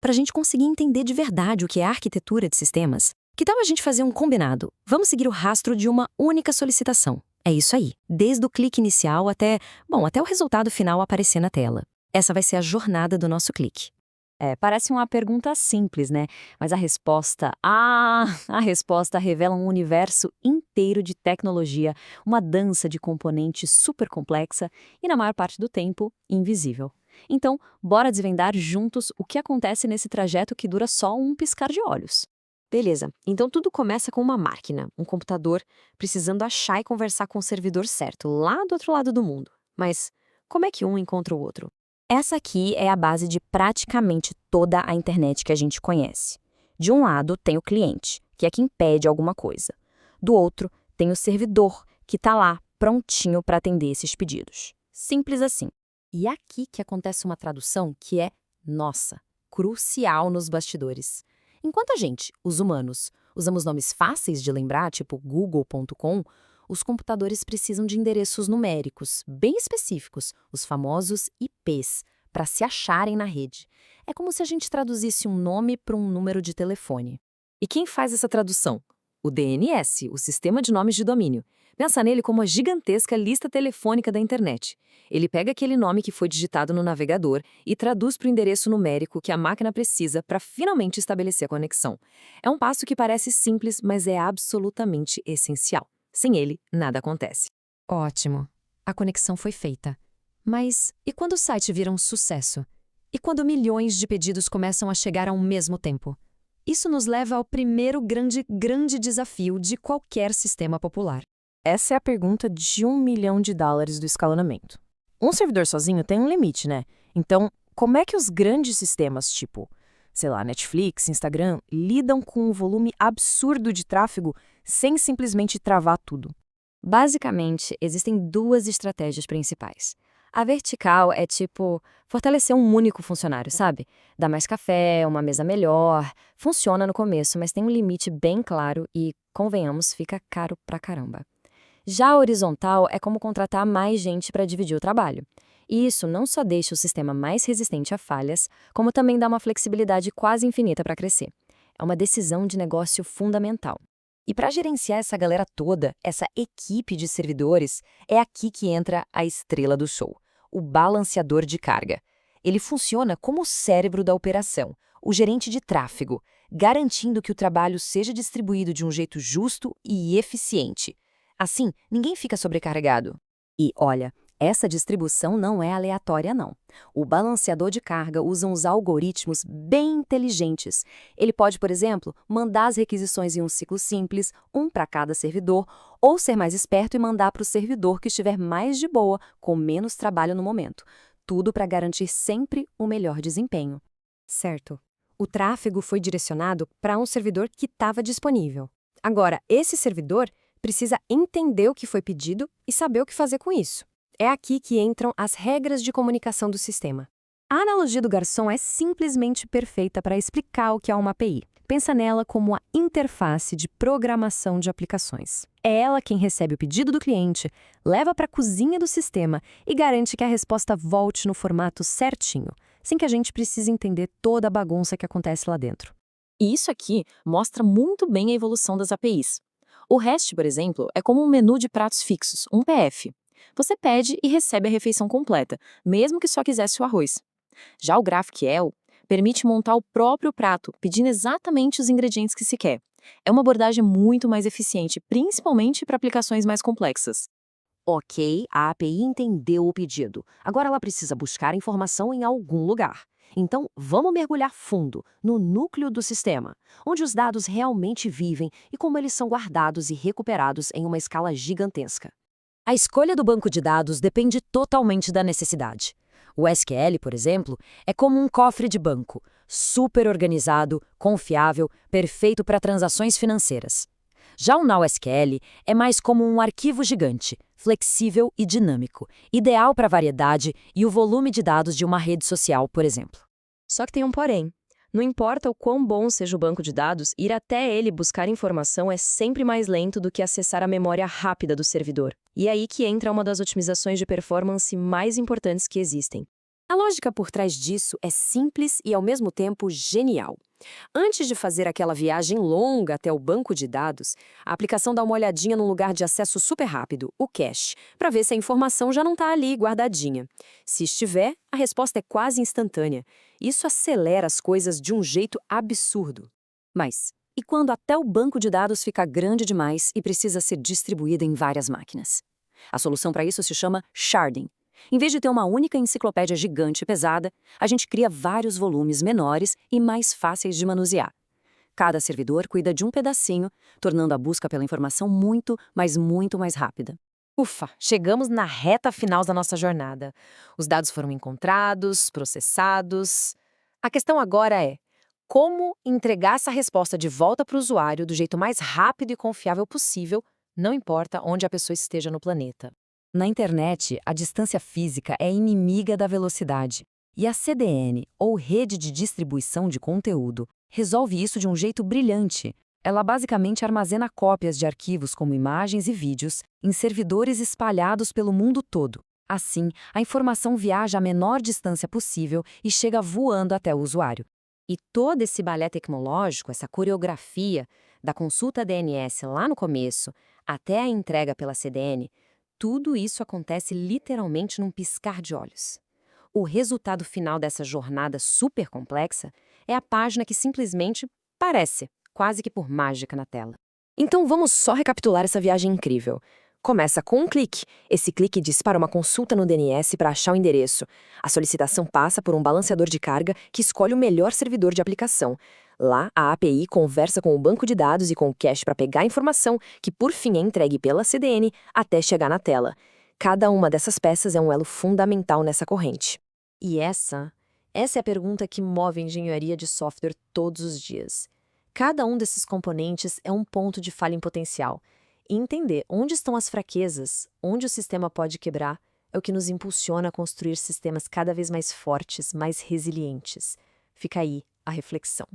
Para a gente conseguir entender de verdade o que é arquitetura de sistemas, que tal a gente fazer um combinado? Vamos seguir o rastro de uma única solicitação. É isso aí, desde o clique inicial até o resultado final aparecer na tela. Essa vai ser a jornada do nosso clique. Parece uma pergunta simples, né? Mas a resposta revela um universo inteiro de tecnologia, uma dança de componentes super complexa e, na maior parte do tempo, invisível. Então, bora desvendar juntos o que acontece nesse trajeto que dura só um piscar de olhos. Beleza, então tudo começa com uma máquina, um computador, precisando achar e conversar com o servidor certo, lá do outro lado do mundo. Mas como é que um encontra o outro? Essa aqui é a base de praticamente toda a internet que a gente conhece. De um lado tem o cliente, que é quem pede alguma coisa. Do outro tem o servidor, que está lá, prontinho para atender esses pedidos. Simples assim. E é aqui que acontece uma tradução que é, nossa, crucial nos bastidores. Enquanto a gente, os humanos, usamos nomes fáceis de lembrar, tipo google.com, os computadores precisam de endereços numéricos, bem específicos, os famosos IPs, para se acharem na rede. É como se a gente traduzisse um nome para um número de telefone. E quem faz essa tradução? O DNS, o Sistema de Nomes de Domínio. Pensa nele como a gigantesca lista telefônica da internet. Ele pega aquele nome que foi digitado no navegador e traduz para o endereço numérico que a máquina precisa para finalmente estabelecer a conexão. É um passo que parece simples, mas é absolutamente essencial. Sem ele, nada acontece. Ótimo. A conexão foi feita. Mas e quando o site vira um sucesso? E quando milhões de pedidos começam a chegar ao mesmo tempo? Isso nos leva ao primeiro grande desafio de qualquer sistema popular. Essa é a pergunta de $1 milhão do escalonamento. Um servidor sozinho tem um limite, né? Então, como é que os grandes sistemas, tipo, sei lá, Netflix, Instagram, lidam com um volume absurdo de tráfego sem simplesmente travar tudo? Basicamente, existem duas estratégias principais. A vertical é tipo fortalecer um único funcionário, sabe? Dar mais café, uma mesa melhor. Funciona no começo, mas tem um limite bem claro e, convenhamos, fica caro pra caramba. Já a horizontal é como contratar mais gente para dividir o trabalho. E isso não só deixa o sistema mais resistente a falhas, como também dá uma flexibilidade quase infinita para crescer. É uma decisão de negócio fundamental. E para gerenciar essa galera toda, essa equipe de servidores, é aqui que entra a estrela do show, o balanceador de carga. Ele funciona como o cérebro da operação, o gerente de tráfego, garantindo que o trabalho seja distribuído de um jeito justo e eficiente. Assim, ninguém fica sobrecarregado. E olha, essa distribuição não é aleatória, não. O balanceador de carga usa uns algoritmos bem inteligentes. Ele pode, por exemplo, mandar as requisições em um ciclo simples, um para cada servidor, ou ser mais esperto e mandar para o servidor que estiver mais de boa, com menos trabalho no momento. Tudo para garantir sempre o melhor desempenho. Certo. O tráfego foi direcionado para um servidor que estava disponível. Agora, esse servidor precisa entender o que foi pedido e saber o que fazer com isso. É aqui que entram as regras de comunicação do sistema. A analogia do garçom é simplesmente perfeita para explicar o que é uma API. Pensa nela como a interface de programação de aplicações. É ela quem recebe o pedido do cliente, leva para a cozinha do sistema e garante que a resposta volte no formato certinho, sem que a gente precise entender toda a bagunça que acontece lá dentro. E isso aqui mostra muito bem a evolução das APIs. O REST, por exemplo, é como um menu de pratos fixos, um PF. Você pede e recebe a refeição completa, mesmo que só quisesse o arroz. Já o GraphQL permite montar o próprio prato, pedindo exatamente os ingredientes que se quer. É uma abordagem muito mais eficiente, principalmente para aplicações mais complexas. Ok, a API entendeu o pedido. Agora ela precisa buscar informação em algum lugar. Então, vamos mergulhar fundo no núcleo do sistema, onde os dados realmente vivem e como eles são guardados e recuperados em uma escala gigantesca. A escolha do banco de dados depende totalmente da necessidade. O SQL, por exemplo, é como um cofre de banco, super organizado, confiável, perfeito para transações financeiras. Já o NoSQL é mais como um arquivo gigante, flexível e dinâmico, ideal para a variedade e o volume de dados de uma rede social, por exemplo. Só que tem um porém. Não importa o quão bom seja o banco de dados, ir até ele buscar informação é sempre mais lento do que acessar a memória rápida do servidor. E é aí que entra uma das otimizações de performance mais importantes que existem: A lógica por trás disso é simples e, ao mesmo tempo, genial. Antes de fazer aquela viagem longa até o banco de dados, a aplicação dá uma olhadinha num lugar de acesso super rápido, o cache, para ver se a informação já não está ali guardadinha. Se estiver, a resposta é quase instantânea. Isso acelera as coisas de um jeito absurdo. Mas, e quando até o banco de dados fica grande demais e precisa ser distribuído em várias máquinas? A solução para isso se chama sharding. Em vez de ter uma única enciclopédia gigante e pesada, a gente cria vários volumes menores e mais fáceis de manusear. Cada servidor cuida de um pedacinho, tornando a busca pela informação muito, mas muito mais rápida. Ufa, chegamos na reta final da nossa jornada. Os dados foram encontrados, processados. A questão agora é: como entregar essa resposta de volta para o usuário do jeito mais rápido e confiável possível, não importa onde a pessoa esteja no planeta? Na internet, a distância física é inimiga da velocidade. E a CDN, ou Rede de Distribuição de Conteúdo, resolve isso de um jeito brilhante. Ela basicamente armazena cópias de arquivos como imagens e vídeos em servidores espalhados pelo mundo todo. Assim, a informação viaja a menor distância possível e chega voando até o usuário. E todo esse balé tecnológico, essa coreografia, da consulta DNS lá no começo até a entrega pela CDN, tudo isso acontece literalmente num piscar de olhos. O resultado final dessa jornada super complexa é a página que simplesmente parece, quase que por mágica na tela. Então vamos só recapitular essa viagem incrível. Começa com um clique. Esse clique dispara uma consulta no DNS para achar o endereço. A solicitação passa por um balanceador de carga que escolhe o melhor servidor de aplicação. Lá, a API conversa com o banco de dados e com o cache para pegar a informação, que por fim é entregue pela CDN até chegar na tela. Cada uma dessas peças é um elo fundamental nessa corrente. E essa é a pergunta que move a engenharia de software todos os dias. Cada um desses componentes é um ponto de falha em potencial. E entender onde estão as fraquezas, onde o sistema pode quebrar, é o que nos impulsiona a construir sistemas cada vez mais fortes, mais resilientes. Fica aí a reflexão.